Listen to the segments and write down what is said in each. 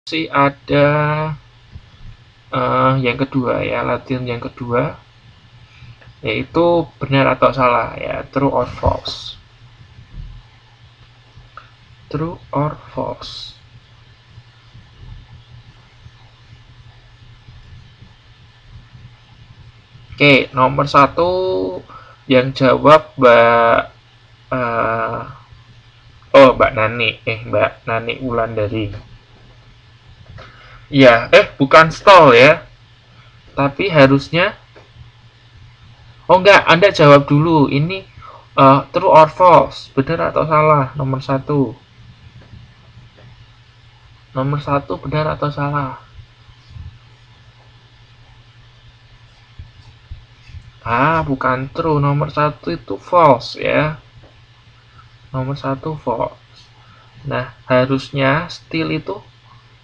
Masih ada yang kedua ya, latihan yang kedua, yaitu benar atau salah ya, true or false. True or false. Oke, nomor 1 yang jawab Mbak Nani, Mbak Nani Wulandari. Ya, bukan stall ya, tapi harusnya. Oh enggak, Anda jawab dulu. Ini true or false, benar atau salah? Nomor 1. Nomor 1 benar atau salah? Bukan true. Nomor 1 itu false ya. Nomor 1 false. Nah, harusnya still itu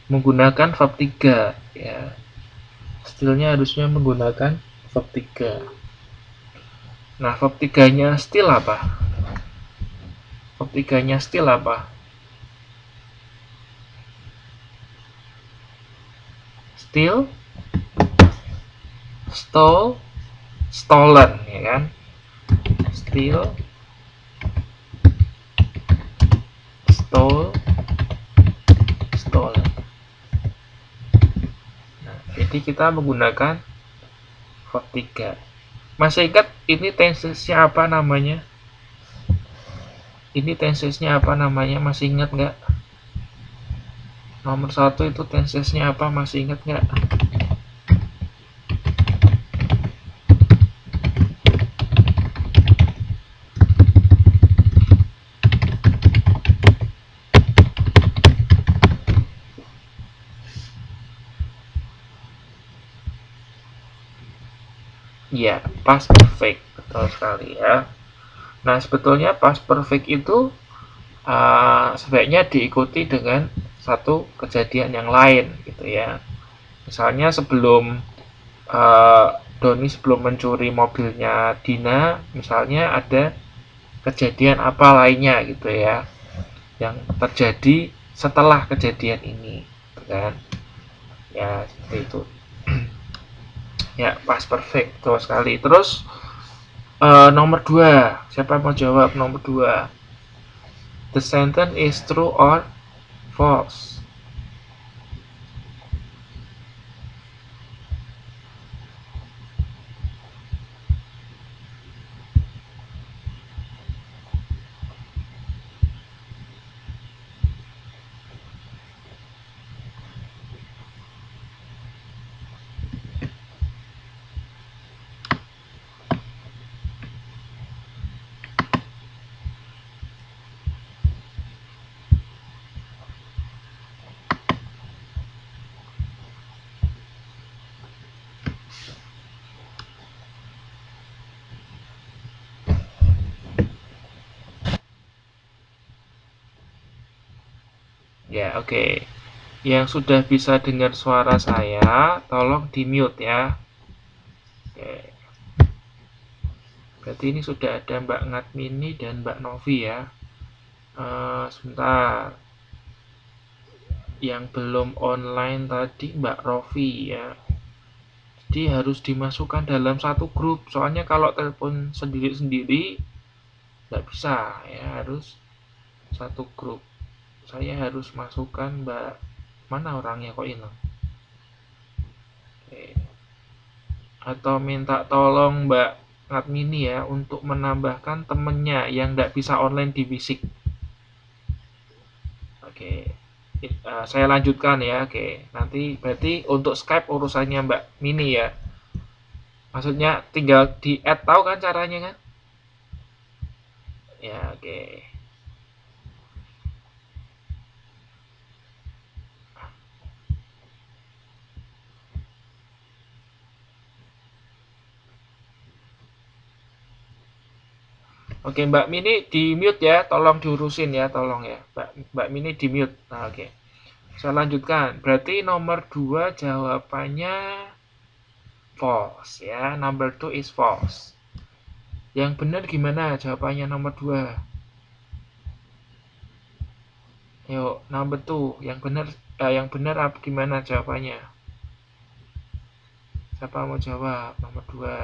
menggunakan verb 3 ya. Stillnya harusnya menggunakan verb 3. Nah, verb 3-nya still apa? Verb 3-nya still apa? Still, stole, stolen ya kan? Still, stole, stolen. Nah, jadi kita menggunakan verb 3. Masih ingat ini tensesnya apa namanya? Ini tensesnya apa namanya? Masih ingat nggak? Nomor 1 itu tensesnya apa? Masih ingat nggak? Ya, past perfect. Betul sekali ya. Nah, sebetulnya past perfect itu sebaiknya diikuti dengan satu kejadian yang lain gitu ya. Misalnya Doni sebelum mencuri mobilnya Dina, misalnya ada kejadian apa lainnya gitu ya, yang terjadi setelah kejadian ini, gitu kan? Ya seperti itu. Ya, past perfect betul sekali. Terus nomor 2, siapa mau jawab nomor 2? The sentence is true or false. Ya, oke. Yang sudah bisa dengar suara saya, tolong di mute ya. Oke. Berarti ini sudah ada Mbak Ngatmini dan Mbak Novi ya. Sebentar. Yang belum online tadi Mbak Rovi ya. Jadi harus dimasukkan dalam satu grup. Soalnya kalau telepon sendiri-sendiri nggak bisa ya, harus satu grup. Saya harus masukkan Mbak, mana orangnya kok hilang? Oke. Atau minta tolong Mbak Ngatmini ya untuk menambahkan temennya yang nggak bisa online di fisik. Oke. Saya lanjutkan ya. Oke. Nanti berarti untuk Skype urusannya Mbak Mini ya. Maksudnya tinggal di add, tahu kan caranya kan? Ya, oke. Oke, Mbak Mini di mute ya, tolong diurusin ya, tolong ya. Mbak Mini di mute. Nah, oke. Saya lanjutkan. Berarti nomor 2 jawabannya false ya. Number 2 is false. Yang benar gimana jawabannya nomor 2? Yuk, number 2. Yang benar yang benar apa gimana jawabannya? Siapa mau jawab? Nomor 2.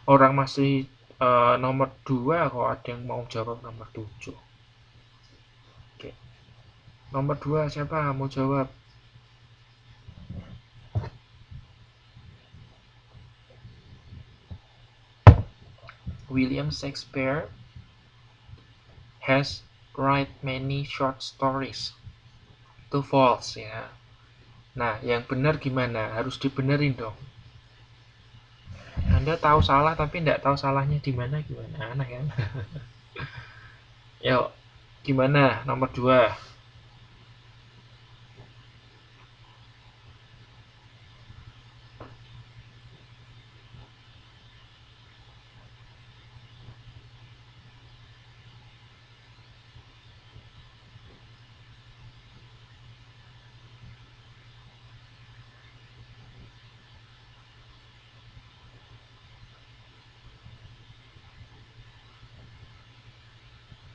Orang masih nomor 2 kok ada yang mau jawab nomor 7. Oke. Nomor 2 siapa mau jawab? William Shakespeare has write many short stories. Itu false ya. Nah, yang benar gimana? Harus dibenerin dong. Anda tahu salah tapi tidak tahu salahnya di mana gimana? Aneh kan? Yuk, gimana? Nomor 2.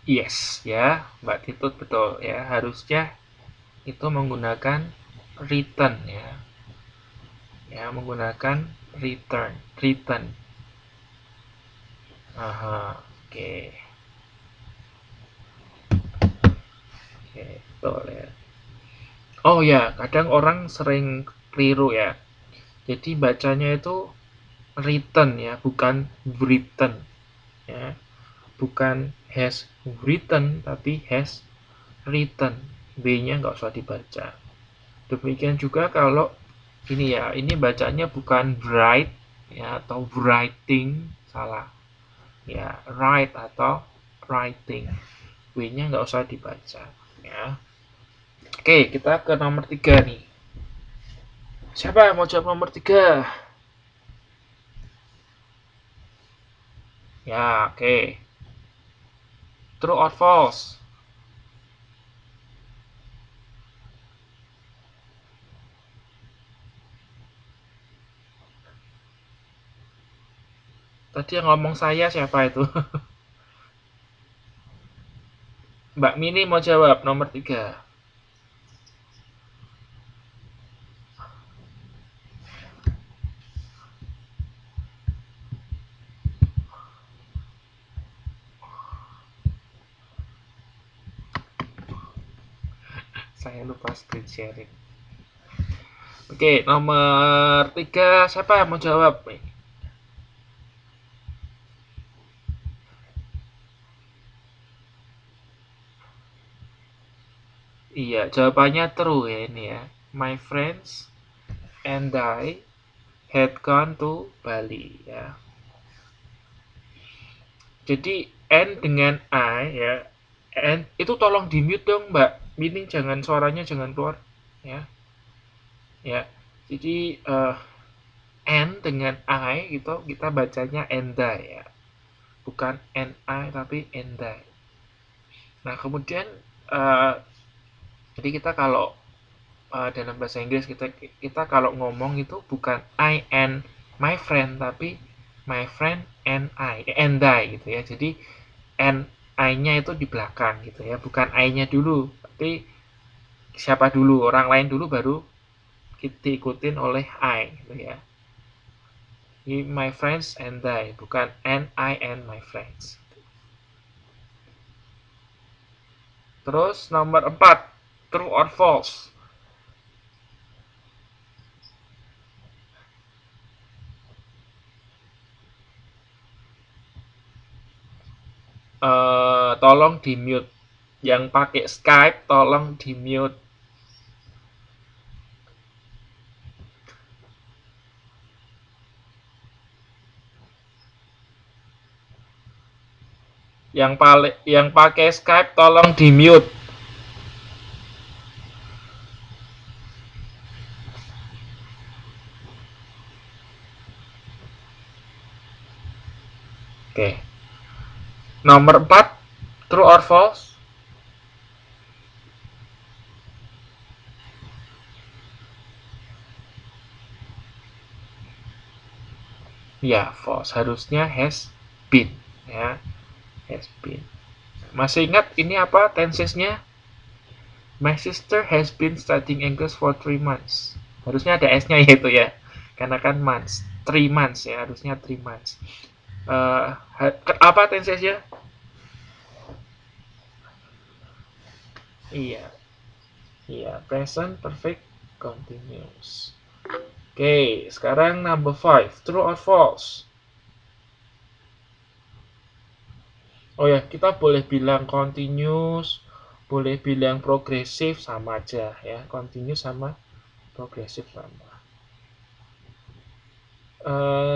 Yes, ya, Mbak Titut betul ya. Harusnya itu menggunakan return ya. Ya, menggunakan return. Aha, oke. Oke, betul ya. Oh ya, kadang orang sering keliru ya. Jadi bacanya itu written ya, bukan written ya. Bukan has written tapi has written. B-nya nggak usah dibaca. Demikian juga kalau ini ya, ini bacanya bukan write ya atau writing, salah. Ya, write atau writing. W-nya nggak usah dibaca ya. Oke, kita ke nomor 3 nih. Siapa yang mau jawab nomor 3? Ya, oke. True or false? Tadi yang ngomong saya siapa itu? Mbak Mini mau jawab nomor 3. Saya lupa screen sharing. Oke, nomor 3 siapa yang mau jawab? Iya, jawabannya true ya ini ya. My friends and I had gone to Bali ya. Jadi N dengan I ya. N itu tolong di mute dong Mbak. Mini jangan suaranya jangan keluar ya. Ya. Jadi N dengan I gitu kita bacanya endai ya. Bukan NI tapi endai. Nah, kemudian uh, jadi kita kalau dalam bahasa Inggris kita kalau ngomong itu bukan I and my friend tapi my friend and I gitu ya. Jadi and I-nya itu di belakang gitu ya, bukan I-nya dulu, tapi siapa dulu, orang lain dulu baru kita ikutin oleh I gitu ya. Jadi my friends and I, bukan and I and my friends. Terus nomor 4, true or false? Tolong di mute. Yang pakai Skype tolong di mute. Yang pakai Skype tolong di mute. Oke. Nomor 4, true or false? Ya, false. Harusnya has been ya. Has been. Masih ingat ini apa tensesnya? My sister has been studying English for 3 months. Harusnya ada S-nya yaitu ya. Karena kan months. 3 months ya, harusnya 3 months. Apa tensesnya? Iya. Iya, present perfect continuous. Oke, sekarang number 5. True or false? Oh ya, kita boleh bilang continuous, boleh bilang progresif, sama aja ya. Continuous sama progresif sama.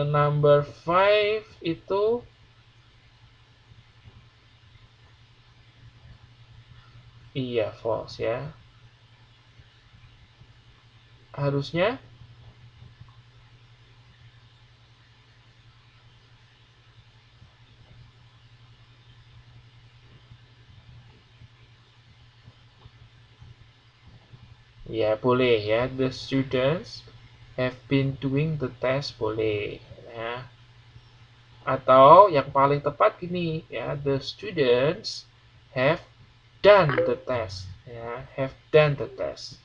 Number 5 itu iya false ya. Harusnya ya boleh ya. The students have been doing the test boleh ya. Atau yang paling tepat gini ya, the students have done the test ya, have done the test.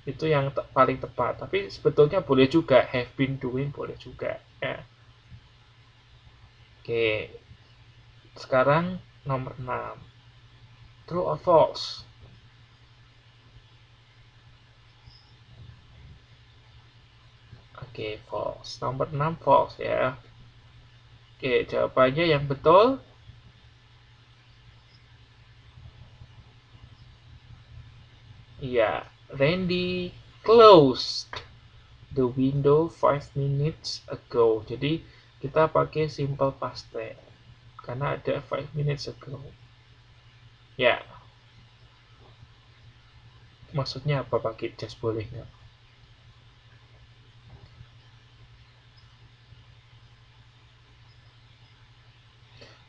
Itu yang paling tepat. Tapi sebetulnya boleh juga have been doing boleh juga ya. Oke. Sekarang nomor 6. True or false? Oke, false. Nomor 6 false ya. Oke, jawabannya yang betul. Iya, Randy closed the window 5 minutes ago. Jadi kita pakai simple past tense karena ada 5 minutes ago. Ya, maksudnya apa pakai just boleh nggak?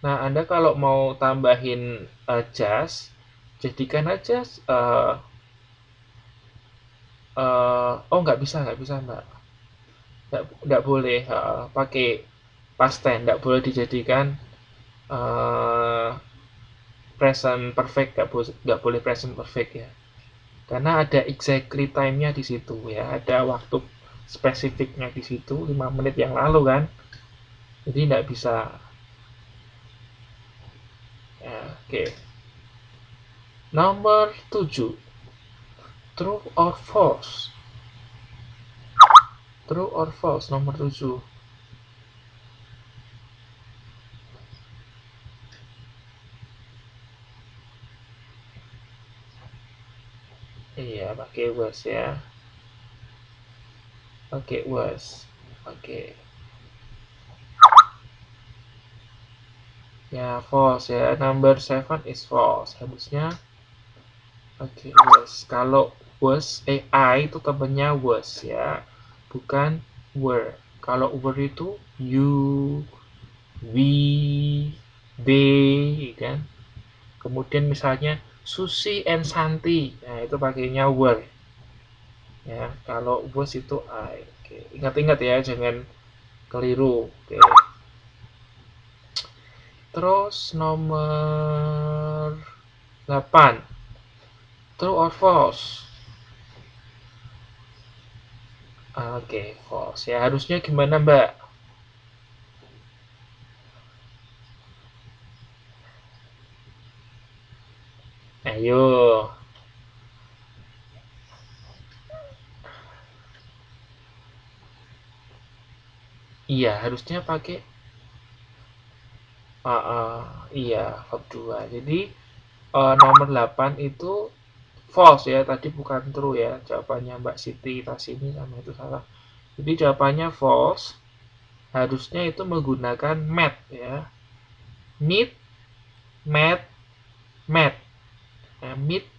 Nah, Anda kalau mau tambahin just, jadikan aja oh nggak bisa Mbak. Nggak boleh pakai past tense, nggak boleh dijadikan uh, present perfect, nggak boleh present perfect ya. Karena ada exactly time-nya di situ ya, ada waktu spesifiknya di situ 5 menit yang lalu kan. Jadi nggak bisa. Ya, oke. Nomor 7. True or false? True or false nomor 7. Iya, pakai was ya. Pakai was. Oke. Ya, false ya. Number 7 is false. Harusnya oke, was. Kalau was AI itu temennya was ya. Bukan were. Kalau were itu you, we, they kan. Kemudian misalnya Susi and Santi. Nah, itu pakainya were. Ya, kalau was itu I. Oke, ingat-ingat ya, jangan keliru. Oke. Terus nomor 8. True or false? Oke, false. Ya, harusnya gimana, Mbak? Ayo. Iya, harusnya pakai iya, verb 2. Jadi nomor 8 itu false ya, tadi bukan true ya. Jawabannya Mbak Siti Tasini sama itu salah. Jadi jawabannya false. Harusnya itu menggunakan met ya. Meet, met, met. Nah, meet,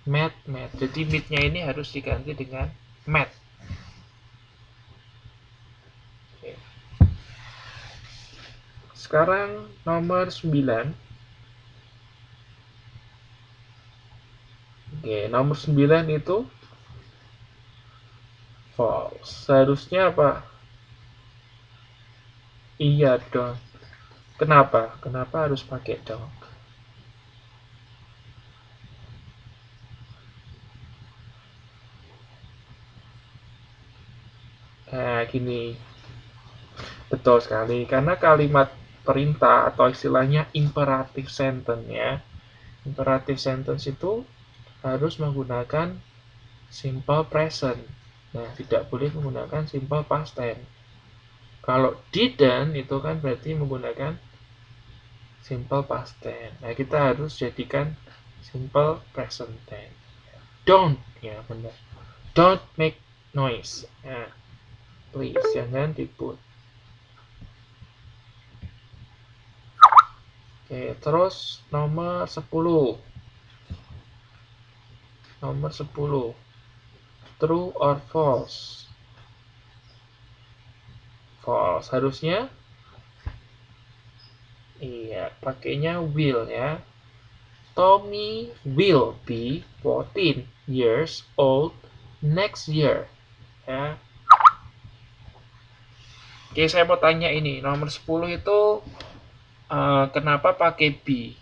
met, met. Jadi meet-nya ini harus diganti dengan met. Oke. Sekarang nomor 9. Oke, nomor 9 itu false. Seharusnya apa? Iya dong. Kenapa? Kenapa harus pakai don't? Nah, gini. Betul sekali. Karena kalimat perintah atau istilahnya imperative sentence ya. Imperative sentence itu harus menggunakan simple present. Nah, tidak boleh menggunakan simple past tense. Kalau didn't itu kan berarti menggunakan simple past tense. Nah, kita harus jadikan simple present tense. Don't, ya benar. Don't make noise. Nah, please jangan ribut. Oke, terus nomor 10. Nomor 10. True or false? False. Harusnya iya, pakainya will ya. Tommy will be 14 years old next year. Ya. Oke, saya mau tanya ini. Nomor 10 itu kenapa pakai be?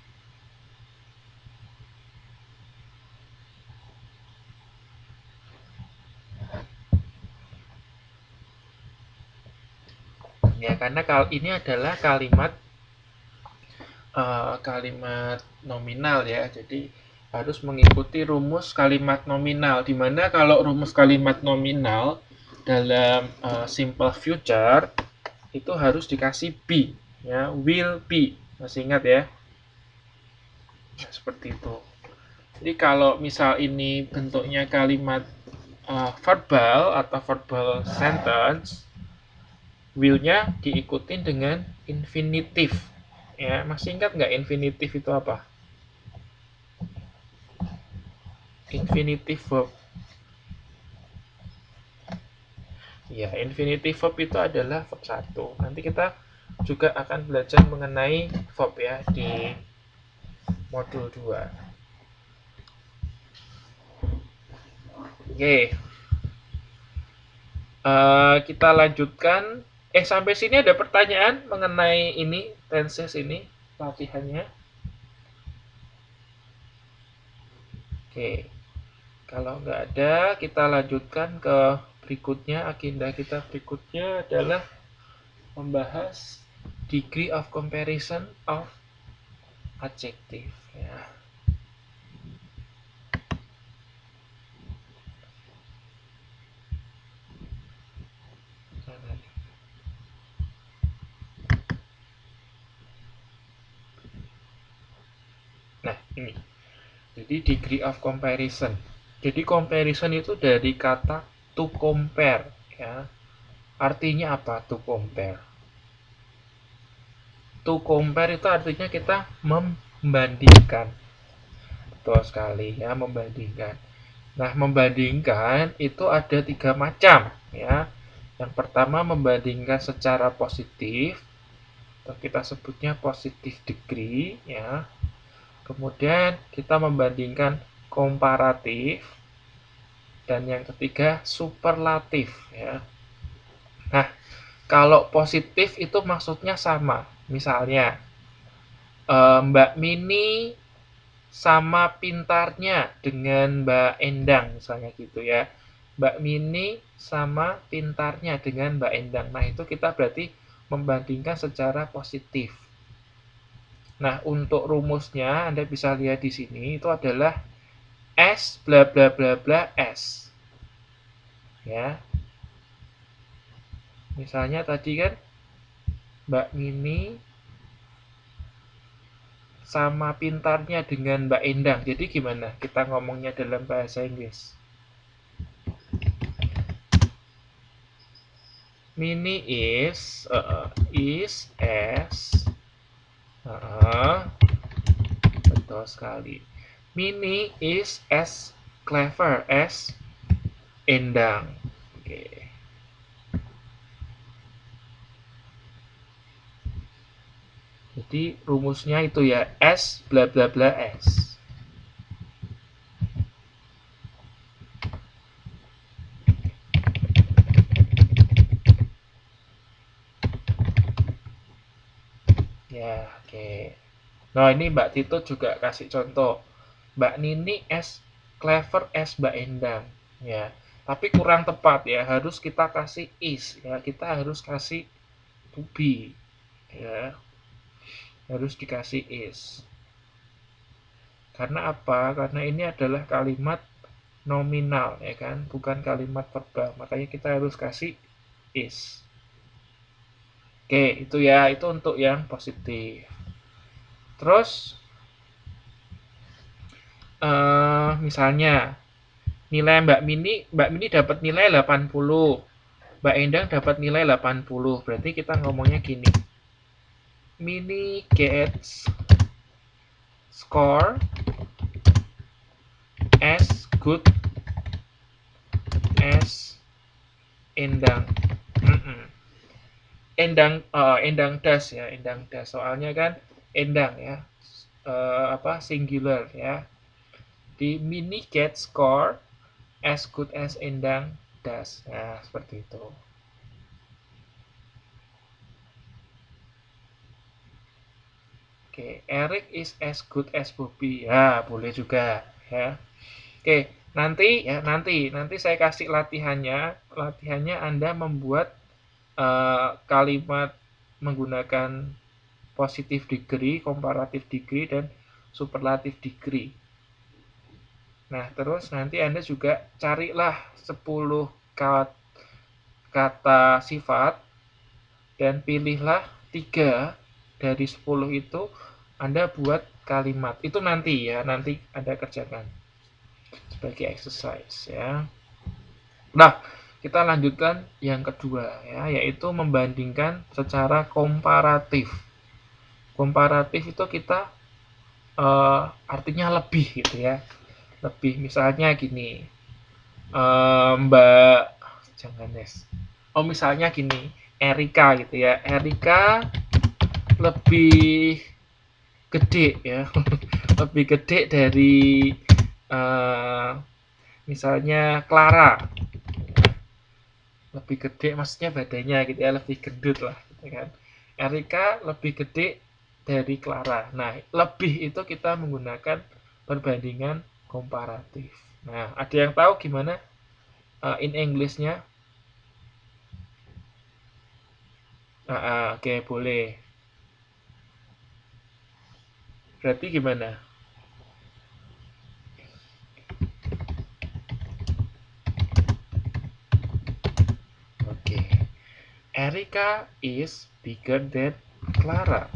Ya, karena ini adalah kalimat nominal ya. Jadi harus mengikuti rumus kalimat nominal. Dimana kalau rumus kalimat nominal dalam simple future itu harus dikasih be ya, will be. Masih ingat ya? Nah, seperti itu. Jadi kalau misal ini bentuknya kalimat verbal atau verbal sentence, will-nya diikutin dengan infinitive. Ya, masih ingat nggak infinitive itu apa? Infinitive verb. Ya, infinitive verb itu adalah verb 1. Nanti kita juga akan belajar mengenai verb ya di modul 2. Oke. Kita lanjutkan. Sampai sini ada pertanyaan mengenai ini, tenses ini, latihannya. Oke. Kalau nggak ada, kita lanjutkan ke berikutnya. Agenda kita berikutnya adalah membahas degree of comparison of adjective. Ya. Nah, ini. Jadi degree of comparison. Jadi comparison itu dari kata to compare. Ya. Artinya apa to compare? To compare itu artinya kita membandingkan. Betul sekali ya, membandingkan. Nah, membandingkan itu ada 3 macam ya. Yang pertama membandingkan secara positif, atau kita sebutnya positive degree ya. Kemudian kita membandingkan komparatif, dan yang ketiga superlatif ya. Nah, kalau positif itu maksudnya sama. Misalnya Mbak Mini sama pintarnya dengan Mbak Endang misalnya gitu ya. Mbak Mini sama pintarnya dengan Mbak Endang. Nah, itu kita berarti membandingkan secara positif. Nah, untuk rumusnya Anda bisa lihat di sini itu adalah S bla bla bla bla S. Ya. Misalnya tadi kan Mbak Mini sama pintarnya dengan Mbak Endang. Jadi gimana kita ngomongnya dalam bahasa Inggris? Mini is as betul sekali. Mini is as clever as Endang. Oke. Jadi rumusnya itu ya S bla bla bla S. Ya, Nah, ini Mbak Tito juga kasih contoh. Mbak Nini as clever as Mbak Endang. Ya, tapi kurang tepat ya. Harus kita kasih is ya. Kita harus kasih to be ya. Harus dikasih is. Karena apa? Karena ini adalah kalimat nominal ya kan, bukan kalimat verbal. Makanya kita harus kasih is. Oke, itu ya, itu untuk yang positif. Terus misalnya nilai Mbak Mini dapat nilai 80, Mbak Endang dapat nilai 80. Berarti kita ngomongnya gini. Mini gets score as good as Endang. Endang das ya, Endang das. Soalnya kan Endang ya, apa singular ya. Di Mini get score as good as Endang das. Nah, seperti itu. Oke, Eric is as good as Bobby. Ya, boleh juga ya. Oke, nanti saya kasih latihannya. Latihannya Anda membuat kalimat menggunakan positive degree, comparative degree, dan superlative degree. Nah, terus nanti Anda juga carilah 10 kata sifat dan pilihlah 3 dari 10 itu Anda buat kalimat. Itu nanti ya, nanti Anda kerjakan sebagai exercise ya. Nah, kita lanjutkan yang kedua ya, yaitu membandingkan secara komparatif. Komparatif itu kita artinya lebih gitu ya. Lebih misalnya gini. Mbak jangan Nes. Oh, misalnya gini, Erika gitu ya. Erika lebih gede ya. Lebih gede dari misalnya Clara. Lebih gede maksudnya badannya gitu ya, lebih gendut lah gitu kan. Erika lebih gede dari Clara. Nah, lebih itu kita menggunakan perbandingan komparatif. Nah, ada yang tahu gimana in English-nya? Oke, boleh. Berarti gimana? Oke. Erika is bigger than Clara.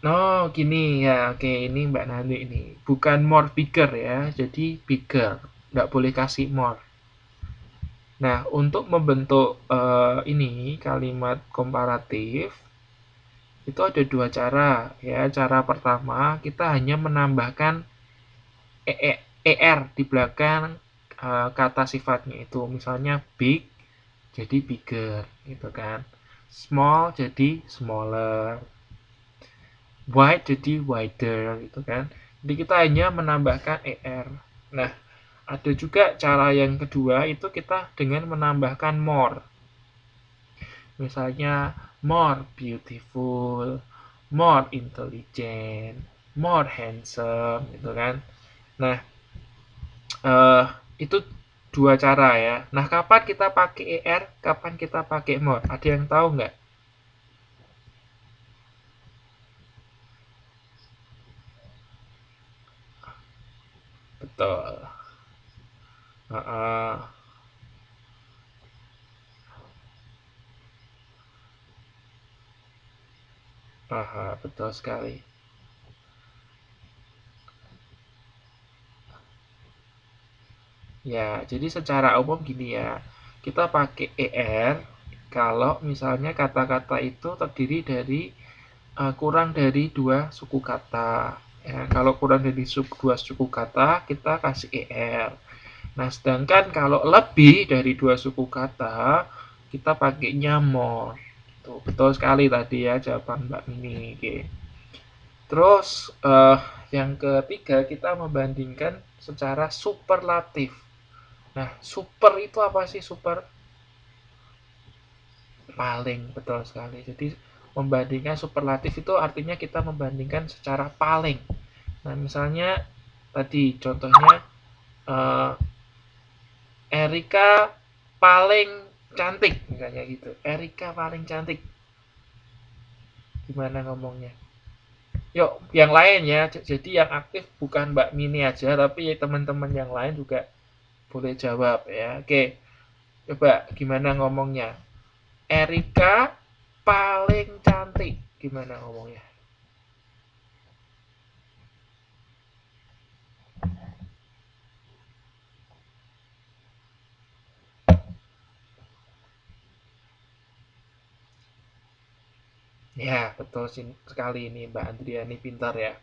Oh, gini ya. Oke, ini Mbak Nani ini. Bukan more bigger ya. Jadi bigger. Nggak boleh kasih more. Nah, untuk membentuk ini kalimat komparatif itu ada dua cara ya. Cara pertama, kita hanya menambahkan er di belakang kata sifatnya itu. Misalnya big jadi bigger gitu kan. Small jadi smaller. Wide jadi wider gitu kan. Jadi kita hanya menambahkan er. Nah, ada juga cara yang kedua itu kita dengan menambahkan more. Misalnya more beautiful, more intelligent, more handsome gitu kan. Nah, itu dua cara ya. Nah, kapan kita pakai er, kapan kita pakai more? Ada yang tahu nggak? Betul. Betul sekali. Ya, jadi secara umum gini ya, kita pakai er kalau misalnya kata-kata itu terdiri dari kurang dari 2 suku kata. Ya, kalau kurang dari 2 suku kata, kita kasih er. Nah, sedangkan kalau lebih dari 2 suku kata, kita pakainya more. Tuh, betul sekali tadi ya jawaban Mbak Mini. Oke. Terus yang ketiga kita membandingkan secara superlatif. Nah, super itu apa sih super? paling, betul sekali. Jadi membandingkan superlatif itu artinya kita membandingkan secara paling. Nah, misalnya tadi contohnya Erika paling cantik, misalnya gitu. Erika paling cantik. Gimana ngomongnya? Yuk, yang lain ya. Jadi yang aktif bukan Mbak Mini aja, tapi teman-teman yang lain juga boleh jawab ya. Oke, coba gimana ngomongnya? Erika paling cantik. Gimana ngomongnya? Ya, betul sekali ini Mbak Andriani, pintar ya.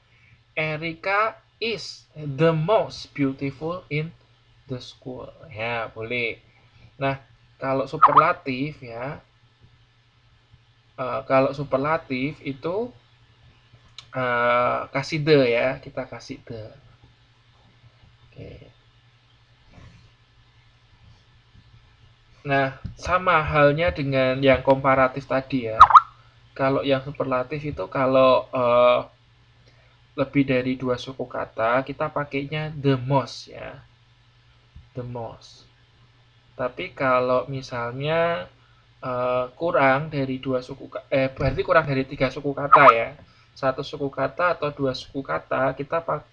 Erika is the most beautiful in the school. Ya, boleh. Nah, kalau superlatif ya, kalau superlatif itu kasih the ya, kita kasih the. Oke. Nah, sama halnya dengan yang komparatif tadi ya. Kalau yang superlatif itu kalau lebih dari 2 suku kata, kita pakainya the most ya. The most. Tapi kalau misalnya kurang dari 2 suku berarti kurang dari 3 suku kata ya. 1 suku kata atau 2 suku kata,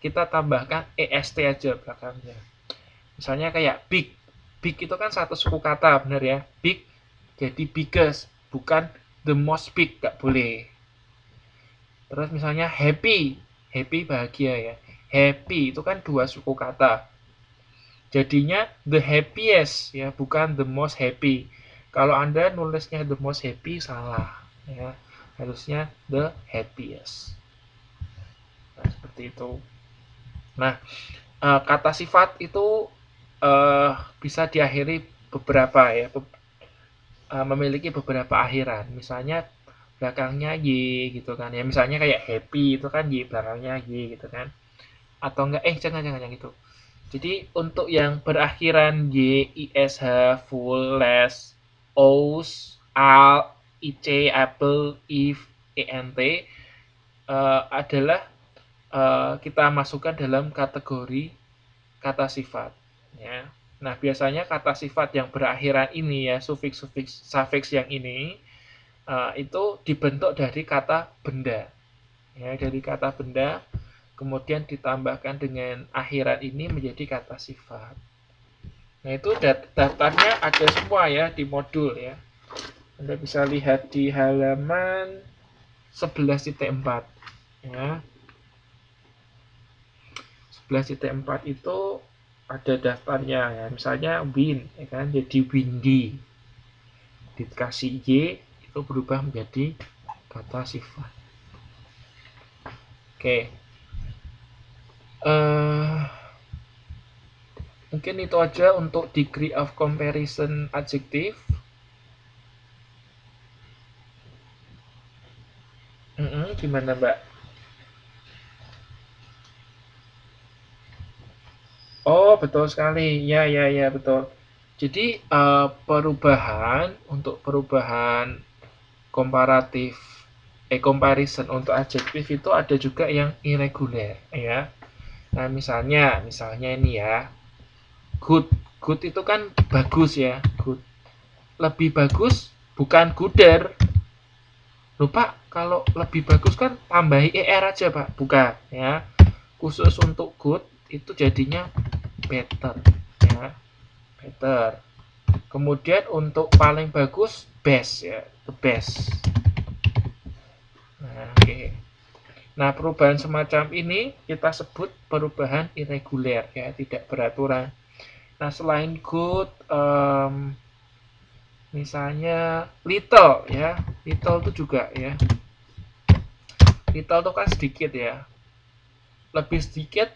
kita tambahkan est aja belakangnya. Misalnya kayak big. Big itu kan 1 suku kata, benar ya? Big jadi biggest, bukan the most big, nggak boleh. Terus misalnya happy. Happy bahagia ya. Happy itu kan 2 suku kata. Jadinya the happiest ya, bukan the most happy. Kalau Anda nulisnya the most happy salah ya. Harusnya the happiest. Nah, seperti itu. Nah, kata sifat itu bisa diakhiri beberapa ya, memiliki beberapa akhiran. Misalnya belakangnya y gitu kan ya. Misalnya kayak happy itu kan y belakangnya y gitu kan. Atau enggak jangan gitu. Jadi untuk yang berakhiran y, is, h, full, less, os, al, ic, apple, if, ent adalah kita masukkan dalam kategori kata sifat ya. Nah, biasanya kata sifat yang berakhiran ini ya, sufiks-sufiks, sufiks yang ini itu dibentuk dari kata benda. Ya, dari kata benda kemudian ditambahkan dengan akhiran ini menjadi kata sifat. Nah, itu daftarnya ada semua ya di modul ya. Anda bisa lihat di halaman 11.4 ya. 11.4 itu ada daftarnya ya. Misalnya wind ya kan, jadi windy. Dikasih y itu berubah menjadi kata sifat. Oke. Mungkin itu aja untuk degree of comparison adjektif. Gimana Mbak? Oh, betul sekali. Ya, betul. Jadi perubahan komparatif comparison untuk adjektif itu ada juga yang irregular ya. Nah, misalnya ini ya. Good. Good itu kan bagus ya. Good. Lebih bagus bukan gooder. Lupa kalau lebih bagus kan tambahi er aja, Pak. Bukan ya. Khusus untuk good itu jadinya better ya. Better. Kemudian untuk paling bagus best ya, the best. Nah, oke. Nah, perubahan semacam ini kita sebut perubahan irregular ya, tidak beraturan. Nah, selain good, misalnya little ya, little itu juga ya. Little itu kan sedikit ya. Lebih sedikit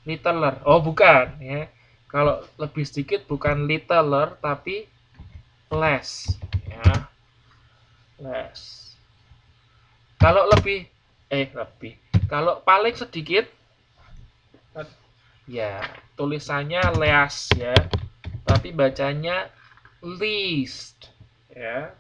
littler. Oh, bukan ya. Kalau lebih sedikit bukan littler tapi less ya. Less. Kalau lebih kalau paling sedikit ya tulisannya least ya. Tapi bacanya least ya.